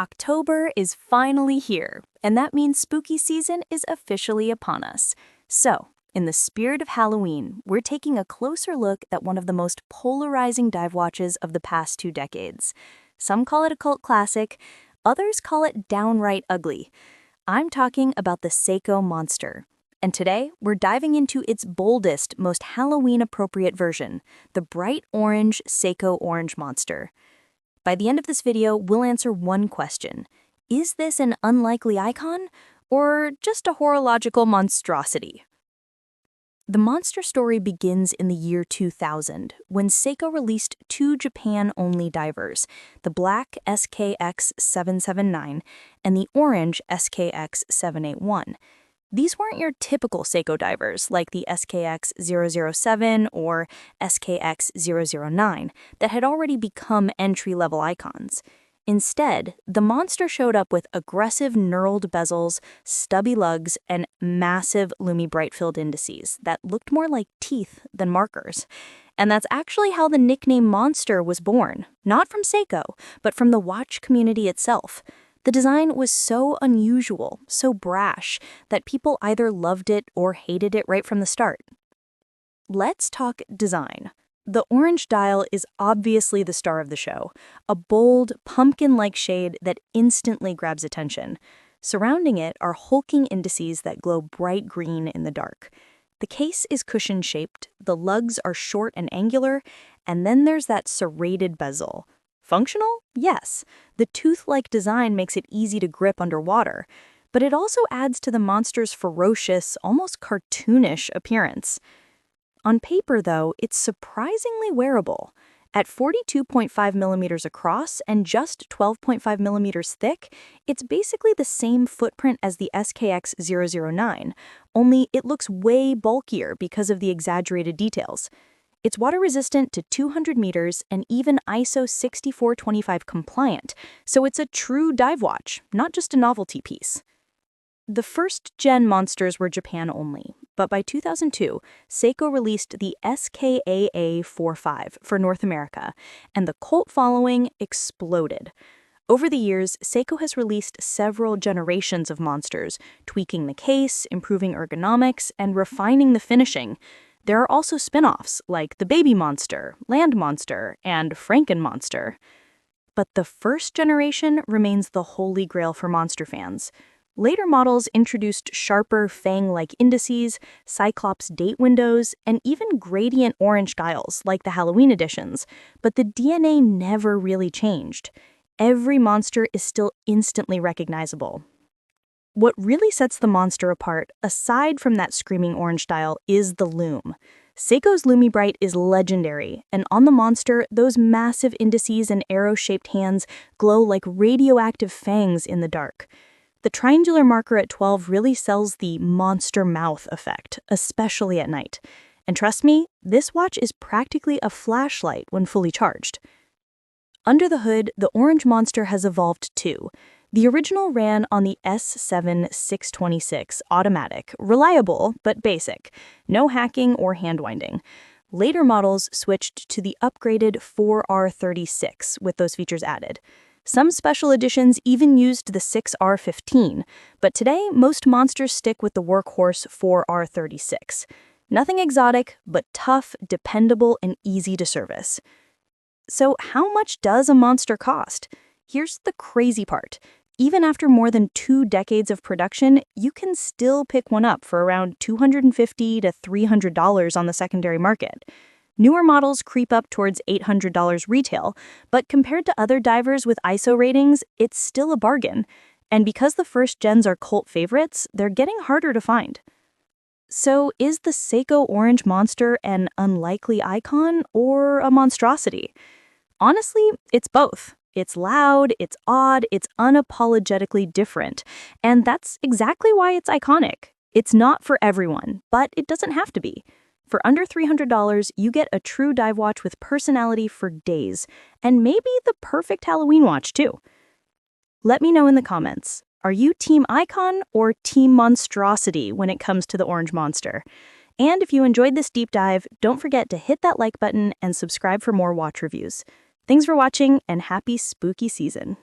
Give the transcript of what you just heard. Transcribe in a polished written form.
October is finally here, and that means spooky season is officially upon us. So, in the spirit of Halloween, we're taking a closer look at one of the most polarizing dive watches of the past 2 decades. Some call it a cult classic, others call it downright ugly. I'm talking about the Seiko Monster. And today, we're diving into its boldest, most Halloween-appropriate version, the bright orange Seiko Orange Monster. By the end of this video, we'll answer one question. Is this an unlikely icon, or just a horological monstrosity? The Monster story begins in the year 2000, when Seiko released 2 Japan-only divers, the black SKX 779 and the orange SKX 781. These weren't your typical Seiko divers like the SKX 007 or SKX 009 that had already become entry-level icons. Instead, the Monster showed up with aggressive knurled bezels, stubby lugs, and massive Lume bright-filled indices that looked more like teeth than markers. And that's actually how the nickname Monster was born, not from Seiko, but from the watch community itself. The design was so unusual, so brash, that people either loved it or hated it right from the start. Let's talk design. The orange dial is obviously the star of the show, a bold, pumpkin-like shade that instantly grabs attention. Surrounding it are hulking indices that glow bright green in the dark. The case is cushion-shaped, the lugs are short and angular, and then there's that serrated bezel. Functional? Yes. The tooth-like design makes it easy to grip underwater, but it also adds to the Monster's ferocious, almost cartoonish appearance. On paper, though, it's surprisingly wearable. At 42.5 millimeters across and just 12.5 millimeters thick, it's basically the same footprint as the SKX 009, only it looks way bulkier because of the exaggerated details. It's water-resistant to 200 meters and even ISO 6425 compliant, so it's a true dive watch, not just a novelty piece. The first-gen Monsters were Japan-only, but by 2002, Seiko released the SKAA 45 for North America, and the cult following exploded. Over the years, Seiko has released several generations of Monsters, tweaking the case, improving ergonomics, and refining the finishing. There are also spin-offs like the Baby Monster, Land Monster, and Franken Monster. But the first generation remains the holy grail for Monster fans. Later models introduced sharper fang-like indices, Cyclops date windows, and even gradient orange dials like the Halloween editions, but the DNA never really changed. Every Monster is still instantly recognizable. What really sets the Monster apart, aside from that screaming orange dial, is the Lume. Seiko's Lume Bright is legendary, and on the Monster, those massive indices and arrow-shaped hands glow like radioactive fangs in the dark. The triangular marker at 12 really sells the monster mouth effect, especially at night. And trust me, this watch is practically a flashlight when fully charged. Under the hood, the Orange Monster has evolved too. The original ran on the S7 626 automatic, reliable but basic, no hacking or hand-winding. Later models switched to the upgraded 4R36 with those features added. Some special editions even used the 6R15, but today most Monsters stick with the workhorse 4R36. Nothing exotic, but tough, dependable, and easy to service. So how much does a Monster cost? Here's the crazy part. Even after more than 2 decades of production, you can still pick one up for around $250 to $300 on the secondary market. Newer models creep up towards $800 retail, but compared to other divers with ISO ratings, it's still a bargain. And because the first gens are cult favorites, they're getting harder to find. So is the Seiko Orange Monster an unlikely icon or a monstrosity? Honestly, it's both. It's loud, it's odd, it's unapologetically different. And that's exactly why it's iconic. It's not for everyone, but it doesn't have to be. For under $300, you get a true dive watch with personality for days, and maybe the perfect Halloween watch, too. Let me know in the comments, are you Team Icon or Team Monstrosity when it comes to the Orange Monster? And if you enjoyed this deep dive, don't forget to hit that like button and subscribe for more watch reviews. Thanks for watching, and happy spooky season.